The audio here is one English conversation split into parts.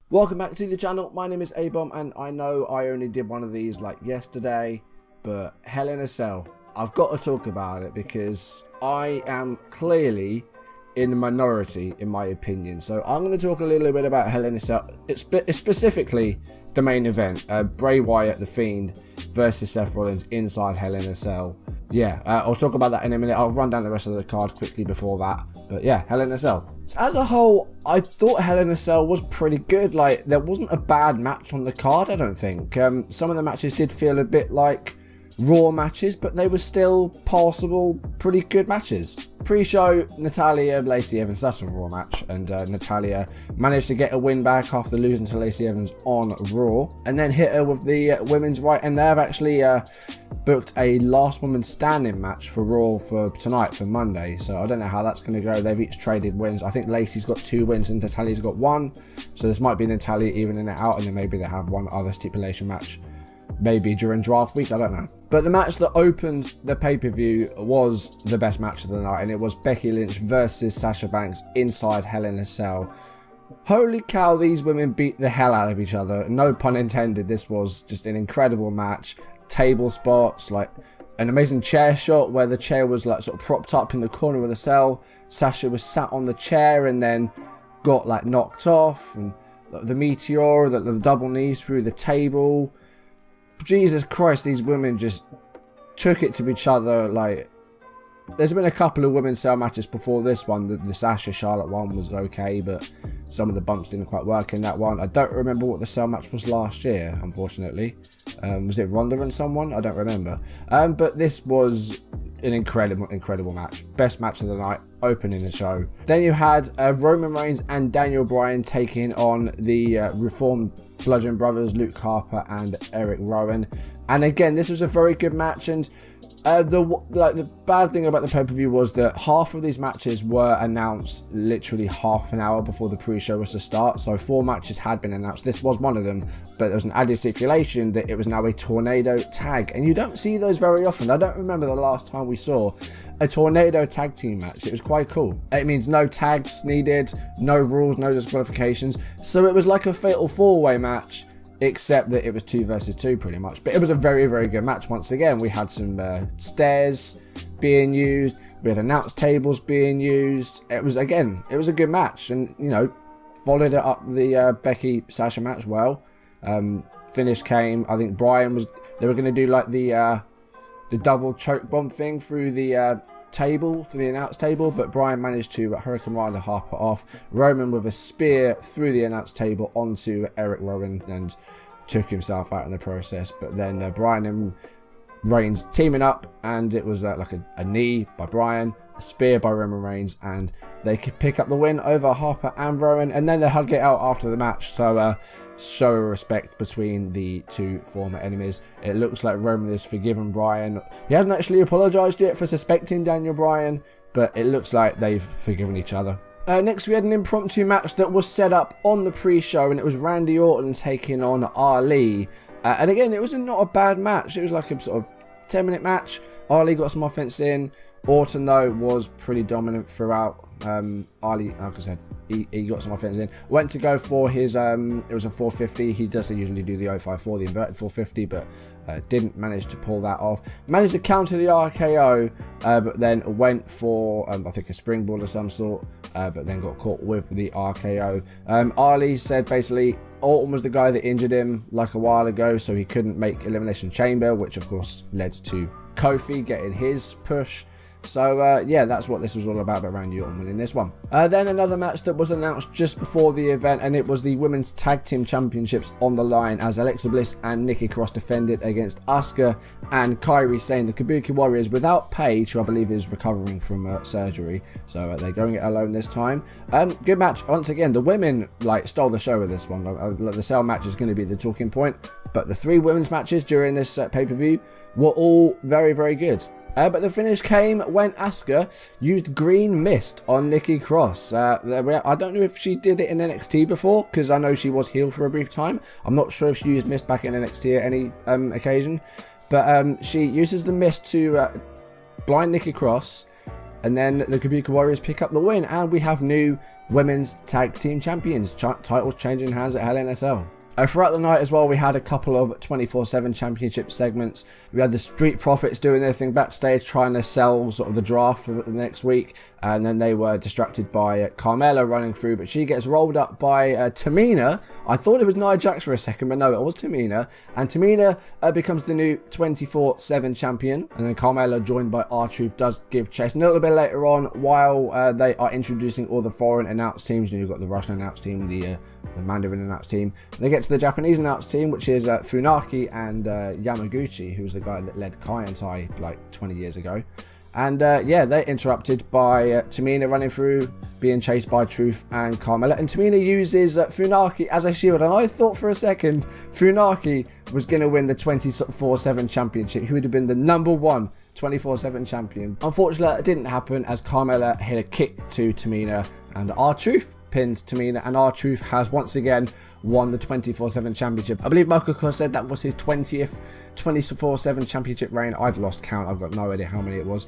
Welcome back to the channel. My name is A-Bomb, and I know I only did one of these like yesterday, but Hell in a Cell, I've got to talk about it because I am clearly in the minority in my opinion. So I'm going to talk a little bit about Hell in a Cell. It's specifically the main event, Bray Wyatt, the Fiend, versus Seth Rollins inside Hell in a Cell. Yeah, I'll talk about that in a minute. I'll run down the rest of the card quickly before that. But yeah, Hell in a Cell. So as a whole, I thought Hell in a Cell was pretty good. Like, there wasn't a bad match on the card, I don't think. Some of the matches did feel a bit like Raw matches, but they were still passable, pretty good matches. Pre-show, Natalya, Lacey Evans, that's a Raw match, and Natalya managed to get a win back after losing to Lacey Evans on Raw, and then hit her with the women's right, and they've actually booked a last woman standing match for Raw for tonight, for Monday, so I don't know how that's going to go. They've each traded wins. I think Lacey's got 2 wins and Natalya's got 1, so this might be Natalya evening it out, and then maybe they have one other stipulation match maybe during draft week, I don't know. But the match that opened the pay-per-view was the best match of the night, and it was Becky Lynch versus Sasha Banks inside Hell in a Cell. Holy cow, these women beat the hell out of each other. No pun intended. This was just an incredible match. Table spots, like an amazing chair shot where the chair was like sort of propped up in the corner of the cell. Sasha was sat on the chair and then got like knocked off, and the meteor, the double knees through the table. Jesus Christ, these women just took it to each other. Like, there's been a couple of women's cell matches before this one. The Sasha Charlotte one was okay, but some of the bumps didn't quite work in that one. I don't remember what the cell match was last year, unfortunately. Was it Ronda and someone? I don't remember. But this was an incredible match. Best match of the night, opening the show. Then you had Roman Reigns and Daniel Bryan taking on the reformed Bludgeon Brothers, Luke Harper and Eric Rowan. And again, this was a very good match, and the bad thing about the pay-per-view was that half of these matches were announced literally half an hour before the pre-show was to start. So 4 matches had been announced. This was one of them, but there was an added stipulation that it was now a tornado tag, and you don't see those very often. I don't remember the last time we saw a tornado tag team match. It was quite cool. It means no tags needed, no rules, no disqualifications. So it was like a fatal 4-way match, except that it was 2 versus 2 pretty much. But it was a very good match. Once again, we had some stairs being used, we had announce tables being used. It was a good match, and you know, followed it up the Becky Sasha match well. Finish came, I think they were going to do like the double choke bomb thing through the table for the announce table, but Bryan managed to Hurricane Rana Harper off. Roman with a spear through the announce table onto Eric Rowan and took himself out in the process. But then Bryan and Reigns teaming up, and it was like a knee by Bryan, a spear by Roman Reigns, and they could pick up the win over Harper and Rowan, and then they hug it out after the match. So show respect between the 2 former enemies. It looks like Roman has forgiven Bryan. He hasn't actually apologized yet for suspecting Daniel Bryan, but it looks like they've forgiven each other. Next we had an impromptu match that was set up on the pre-show, and it was Randy Orton taking on Ali. And again, it was not a bad match. It was like a sort of 10-minute match. Ali got some offense in. Orton, though, was pretty dominant throughout. Ali, like I said, he got some offense in. Went to go for his, it was a 450. He doesn't usually do the 054, the inverted 450, but didn't manage to pull that off. Managed to counter the RKO, but then went for, I think, a springboard of some sort, but then got caught with the RKO. Ali said basically Orton was the guy that injured him like a while ago, so he couldn't make Elimination Chamber, which of course led to Kofi getting his push. So yeah, that's what this was all about Randy Orton winning this one. Then another match that was announced just before the event, and it was the Women's Tag Team Championships on the line as Alexa Bliss and Nikki Cross defended against Asuka and Kairi Sane, the Kabuki Warriors, without Paige, who I believe is recovering from surgery. So they're going it alone this time. Good match. Once again, the women stole the show with this one. The cell match is going to be the talking point, but the 3 women's matches during this pay-per-view were all very good. But the finish came when Asuka used green mist on Nikki Cross. I don't know if she did it in NXT before, because I know she was heel for a brief time. I'm not sure if she used mist back in NXT at any occasion. But she uses the mist to blind Nikki Cross, and then the Kabuki Warriors pick up the win, and we have new women's tag team champions. Titles changing hands at Hell in a Cell. Throughout the night as well, we had a couple of 24/7 championship segments. We had the Street Profits doing their thing backstage, trying to sell sort of the draft for the next week, and then they were distracted by Carmella running through, but she gets rolled up by Tamina. I thought it was Nia Jax for a second, but no, it was Tamina, and Tamina becomes the new 24/7 champion, and then Carmella, joined by R-Truth, does give chase. And a little bit later on, while they are introducing all the foreign announced teams, you've got the Russian announced team, the Mandarin announced team, and they get to the Japanese announced team, which is Funaki and Yamaguchi, who was the guy that led Kai and Tai like 20 years ago. And yeah, they're interrupted by Tamina running through, being chased by Truth and Carmella. And Tamina uses Funaki as a shield. And I thought for a second Funaki was going to win the 24/7 championship. He would have been the number one 24/7 champion. Unfortunately, it didn't happen, as Carmella hit a kick to Tamina, and R-Truth pinned Tamina, and R-Truth has once again won the 24/7 championship. I believe Michael Cole said that was his 20th 24/7 championship reign. I've lost count. I've got no idea how many it was.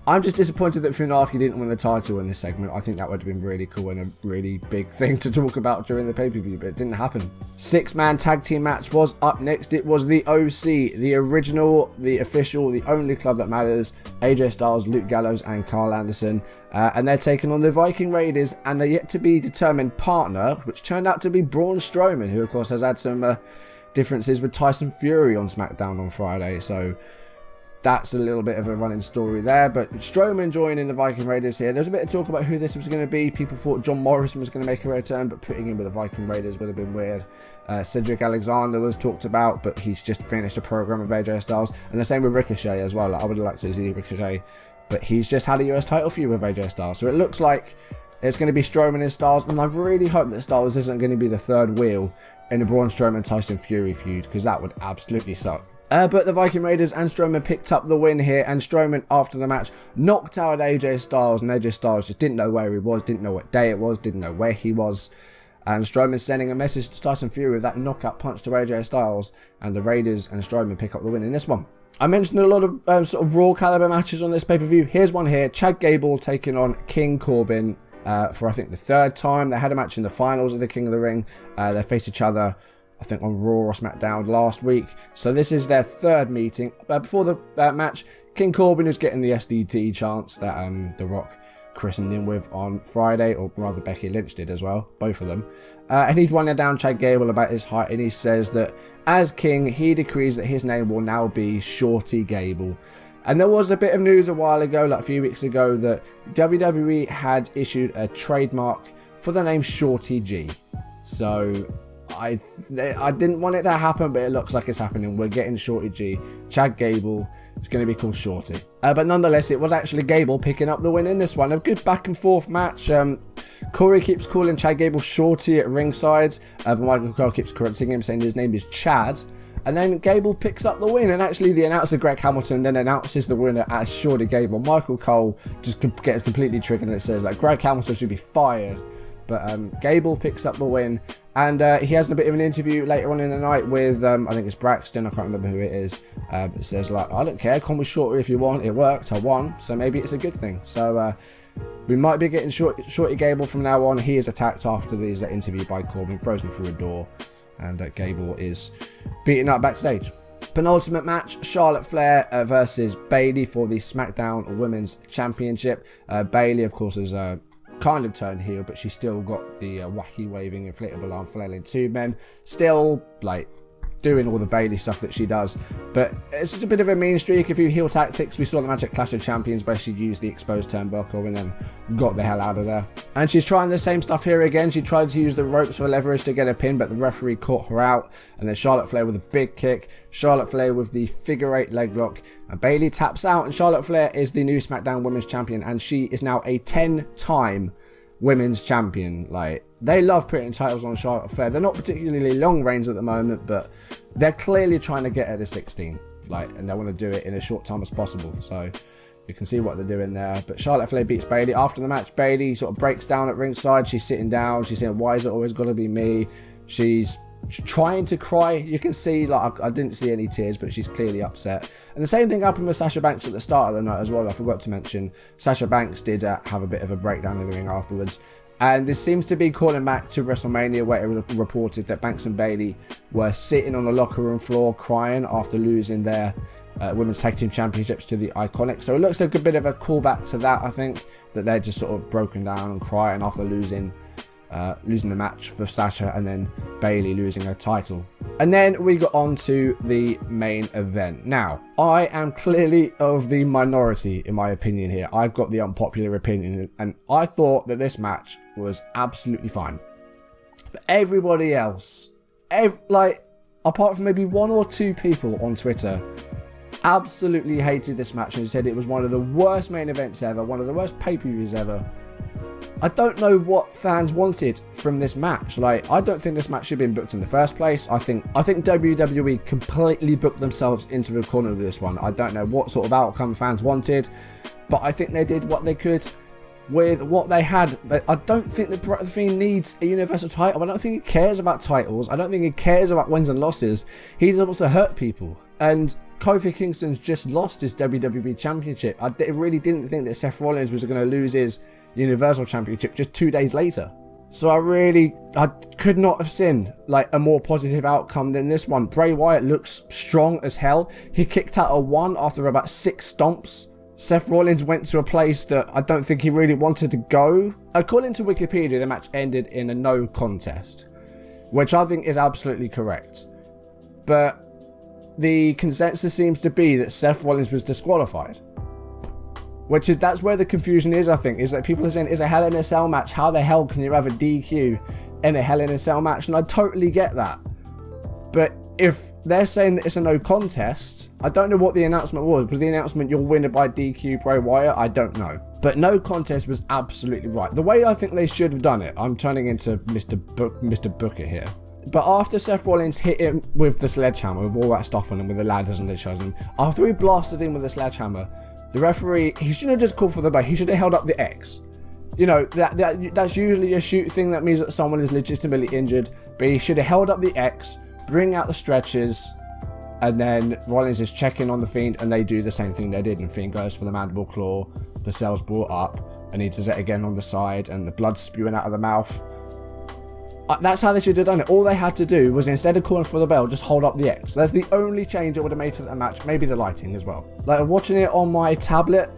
I'm just disappointed that Funaki didn't win the title in this segment. I think that would have been really cool and a really big thing to talk about during the pay-per-view, but it didn't happen. 6-man tag team match was up next. It was the OC, the original, the official, the only club that matters. AJ Styles, Luke Gallows and Carl Anderson, and they're taking on the Viking Raiders and a yet to be determined partner, which turned out to be Braun Strowman, who of course has had some differences with Tyson Fury on SmackDown on Friday, so that's a little bit of a running story there. But Strowman joining the Viking Raiders here. There's a bit of talk about who this was going to be. People thought John Morrison was going to make a return, but putting him with the Viking Raiders would have been weird. Cedric Alexander was talked about, but he's just finished a program with AJ Styles, and the same with Ricochet as well. I would have liked to see Ricochet, but he's just had a US title feud with AJ Styles, so it looks like it's going to be Strowman and Styles, and I really hope that Styles isn't going to be the third wheel in the Braun Strowman-Tyson Fury feud, because that would absolutely suck. But the Viking Raiders and Strowman picked up the win here, and Strowman, after the match, knocked out AJ Styles, and AJ Styles just didn't know where he was, didn't know what day it was, didn't know where he was, and Strowman sending a message to Tyson Fury with that knockout punch to AJ Styles, and the Raiders and Strowman pick up the win in this one. I mentioned a lot of sort of Raw caliber matches on this pay-per-view. Here's one here. Chad Gable taking on King Corbin for I think the third time. They had a match in the finals of the King of the Ring. They faced each other, I think, on Raw or SmackDown last week. So this is their third meeting. Before the match, King Corbin is getting the SDT chants that The Rock christened him with on Friday, or rather Becky Lynch did as well, both of them. And he's running down Chad Gable about his height, and he says that as King, he decrees that his name will now be Shorty Gable. And there was a bit of news a while ago, like a few weeks ago, that WWE had issued a trademark for the name Shorty G. So I didn't want it to happen, but it looks like it's happening. We're getting Shorty G. Chad Gable is going to be called Shorty. But nonetheless, it was actually Gable picking up the win in this one. A good back and forth match. Corey keeps calling Chad Gable Shorty at ringside, but Michael Cole keeps correcting him, saying his name is Chad. And then Gable picks up the win, and actually the announcer Greg Hamilton then announces the winner as Shorty Gable. Michael Cole just gets completely triggered, and it says like Greg Hamilton should be fired. But Gable picks up the win, and he has a bit of an interview later on in the night with, I think it's Braxton, I can't remember who it is. It says like, I don't care, call me Shorty if you want, it worked, I won, so maybe it's a good thing. So we might be getting Shorty Gable from now on. He is attacked after this interview by Corbin, throws him through a door, and Gable is beaten up backstage. Penultimate match, Charlotte Flair versus Bayley for the SmackDown Women's Championship. Bayley, of course, is kind of turned heel, but she's still got the wacky waving inflatable arm flailing tube men, still like doing all the Bayley stuff that she does, but it's just a bit of a mean streak, a few heel tactics. We saw the match at Clash of Champions where she used the exposed turnbuckle and then got the hell out of there, and she's trying the same stuff here again. She tried to use the ropes for leverage to get a pin, but the referee caught her out, and then Charlotte Flair with a big kick, Charlotte Flair with the figure 8 leg lock, and Bayley taps out, and Charlotte Flair is the new SmackDown Women's Champion, and she is now a 10-time Women's Champion. Like, they love putting titles on Charlotte Flair. They're not particularly long reigns at the moment, but they're clearly trying to get her to 16, like, and they want to do it in as short time as possible. So you can see what they're doing there. But Charlotte Flair beats Bayley. After the match, Bayley sort of breaks down at ringside. She's sitting down. She's saying, "Why is it always got to be me?" She's trying to cry. You can see, like, I didn't see any tears, but she's clearly upset. And the same thing happened with Sasha Banks at the start of the night as well. I forgot to mention, Sasha Banks did have a bit of a breakdown in the ring afterwards. And this seems to be calling back to WrestleMania, where it was reported that Banks and Bayley were sitting on the locker room floor crying after losing their Women's Tag Team Championships to the Iconics. So it looks like a bit of a callback to that, I think, that they're just sort of broken down and crying after losing the match for Sasha, and then Bayley losing her title. And then we got on to the main event. Now, I am clearly of the minority in my opinion here. I've got the unpopular opinion, and I thought that this match was absolutely fine. But everybody else, apart from maybe one or two people on Twitter, absolutely hated this match and said it was one of the worst main events ever, one of the worst pay-per-views ever. I don't know what fans wanted from this match. Like, I don't think this match should have been booked in the first place. I think WWE completely booked themselves into a corner with this one. I don't know what sort of outcome fans wanted, but I think they did what they could with what they had. I don't think the Fiend needs a Universal title. I don't think he cares about titles. I don't think he cares about wins and losses. He just wants to hurt people. And Kofi Kingston's just lost his WWE Championship. I really didn't think that Seth Rollins was going to lose his Universal Championship just 2 days later. So I could not have seen like a more positive outcome than this one. Bray Wyatt looks strong as hell. He kicked out a 1 after about 6 stomps. Seth Rollins went to a place that I don't think he really wanted to go. According to Wikipedia, the match ended in a no contest, which I think is absolutely correct. But the consensus seems to be that Seth Rollins was disqualified. That's where the confusion is, I think, is that people are saying it's a Hell in a Cell match. How the hell can you have a DQ in a Hell in a Cell match? And I totally get that. But if they're saying that it's a no contest, I don't know what the announcement was. Was the announcement you'll win it by DQ Bray Wyatt? I don't know. But no contest was absolutely right. The way I think they should have done it, I'm turning into Mr. Booker here. But after Seth Rollins hit him with the sledgehammer, with all that stuff on him, with the ladders and the shows him, after he blasted him with the sledgehammer, the referee, he shouldn't have just called for the bell. He should have held up the X. You know, that's usually a shoot thing that means that someone is legitimately injured. But he should have held up the X, bring out the stretchers, and then Rollins is checking on the Fiend, and they do the same thing they did. And Fiend goes for the mandible claw, the cell's brought up, and he does it again on the side, and the blood's spewing out of the mouth. That's how they should have done it. All they had to do was, instead of calling for the bell, just hold up the X. That's the only change it would have made to that match. Maybe the lighting as well. Like, watching it on my tablet,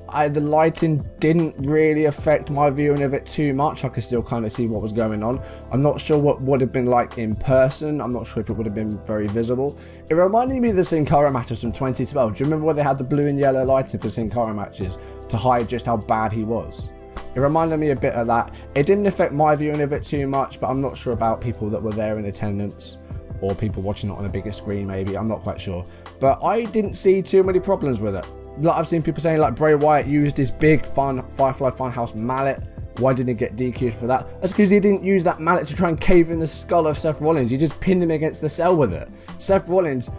the lighting didn't really affect my viewing of it too much. I could still kind of see what was going on. I'm not sure what would have been like in person. I'm not sure if it would have been very visible. It reminded me of the Sin Cara matches from 2012. Do you remember where they had the blue and yellow lighting for Sin Cara matches to hide just how bad he was? It reminded me a bit of that. It didn't affect my viewing of it too much, but I'm not sure about people that were there in attendance, or people watching it on a bigger screen maybe. I'm not quite sure. But I didn't see too many problems with it. Like, I've seen people saying like Bray Wyatt used his big Firefly Funhouse mallet. Why didn't he get DQ'd for that? That's because he didn't use that mallet to try and cave in the skull of Seth Rollins. He just pinned him against the cell with it. Seth Rollins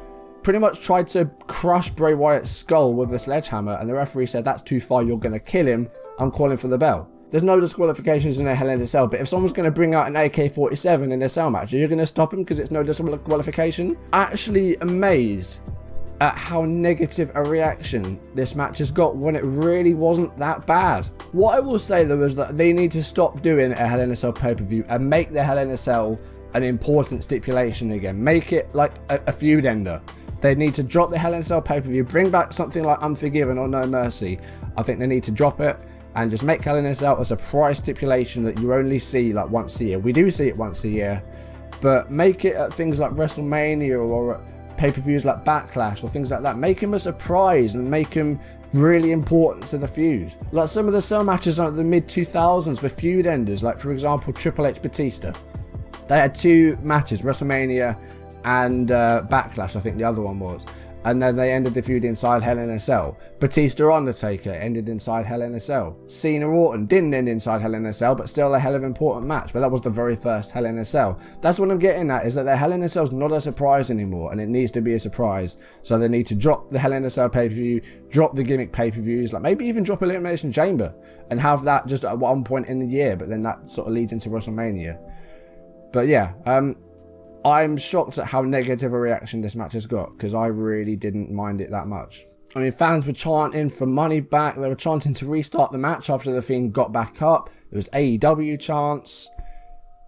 pretty much tried to crush Bray Wyatt's skull with a sledgehammer, and the referee said, "That's too far, you're going to kill him. I'm calling for the bell." There's no disqualifications in a Hell in a Cell, but if someone's going to bring out an AK-47 in a cell match, are you going to stop him because it's no disqualification? Actually amazed at how negative a reaction this match has got when it really wasn't that bad. What I will say though is that they need to stop doing a Hell in a Cell pay-per-view and make the Hell in a Cell an important stipulation again. Make it like a feud ender. They need to drop the Hell in a Cell pay-per-view, bring back something like Unforgiven or No Mercy. I think they need to drop it and just make Hell in a Cell a surprise stipulation that you only see like once a year. We do see it once a year, but make it at things like WrestleMania or at pay-per-views like Backlash or things like that. Make him a surprise and make him really important to the feud. Like some of the Cell matches like the mid-2000s were feud enders, like for example Triple H Batista. They had 2 matches, WrestleMania and Backlash, I think the other one was. And then they ended the feud inside Hell in a Cell. Batista Undertaker ended inside Hell in a Cell. Cena Orton didn't end inside Hell in a Cell, but still a hell of an important match. But that was the very first Hell in a Cell. That's what I'm getting at, is that the Hell in a Cell's not a surprise anymore, and it needs to be a surprise. So they need to drop the Hell in a Cell pay-per-view, drop the gimmick pay-per-views, like maybe even drop Elimination Chamber, and have that just at one point in the year, but then that sort of leads into WrestleMania. But yeah, I'm shocked at how negative a reaction this match has got, because I really didn't mind it that much. I mean, fans were chanting for money back. They were chanting to restart the match after the Fiend got back up. There was AEW chants.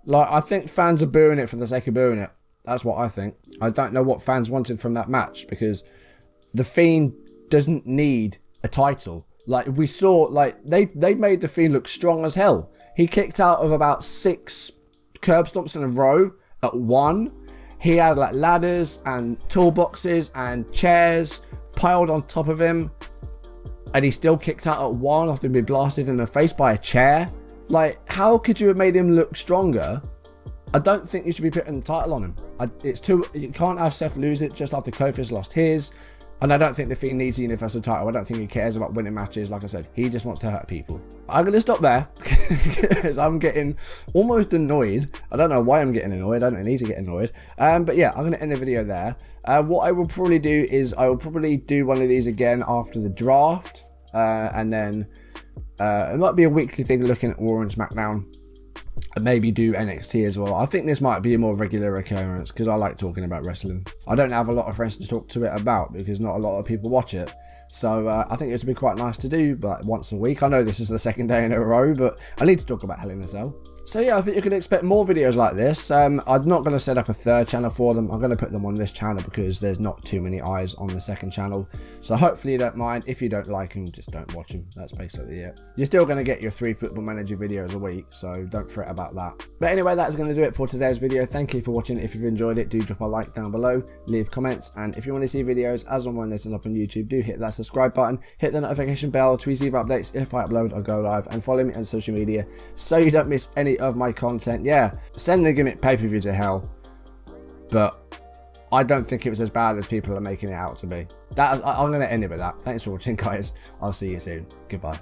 Like, I think fans are booing it for the sake of booing it. That's what I think. I don't know what fans wanted from that match, because the Fiend doesn't need a title. Like, we saw, like, they made the Fiend look strong as hell. He kicked out of about 6 curb stomps in a row at 1. He had, like, ladders and toolboxes and chairs piled on top of him, and he still kicked out at 1 after being blasted in the face by a chair. Like, how could you have made him look stronger? I don't think you should be putting the title on him. You can't have Seth lose it just after Kofi's lost his. And I don't think the Fiend needs the Universal title. I don't think he cares about winning matches. Like I said, he just wants to hurt people. I'm going to stop there because I'm getting almost annoyed. I don't know why I'm getting annoyed. I don't need to get annoyed. But yeah, I'm going to end the video there. What I will probably do is I will probably do one of these again after the draft. And then it might be a weekly thing looking at Raw and SmackDown. And maybe do NXT as well. I think this might be a more regular occurrence because I like talking about wrestling. I don't have a lot of friends to talk to it about because not a lot of people watch it. So I think it's be quite nice to do, but once a week. I know this is the 2nd day in a row, but I need to talk about Hell in a Cell. So yeah, I think you can expect more videos like this. I'm not going to set up a 3rd channel for them. I'm going to put them on this channel because there's not too many eyes on the 2nd channel. So hopefully you don't mind. If you don't like them, just don't watch them. That's basically it. You're still going to get your 3 Football Manager videos a week, so don't fret about that. But anyway, that's going to do it for today's video. Thank you for watching. If you've enjoyed it, do drop a like down below, leave comments, and if you want to see videos as and when they turn up on YouTube, do hit that subscribe button, hit the notification bell to receive updates if I upload or go live, and follow me on social media so you don't miss any of my content. Yeah, send the gimmick pay-per-view to hell, but I don't think it was as bad as people are making it out to be. I'm going to end it with that. Thanks for watching, guys. I'll see you soon. Goodbye.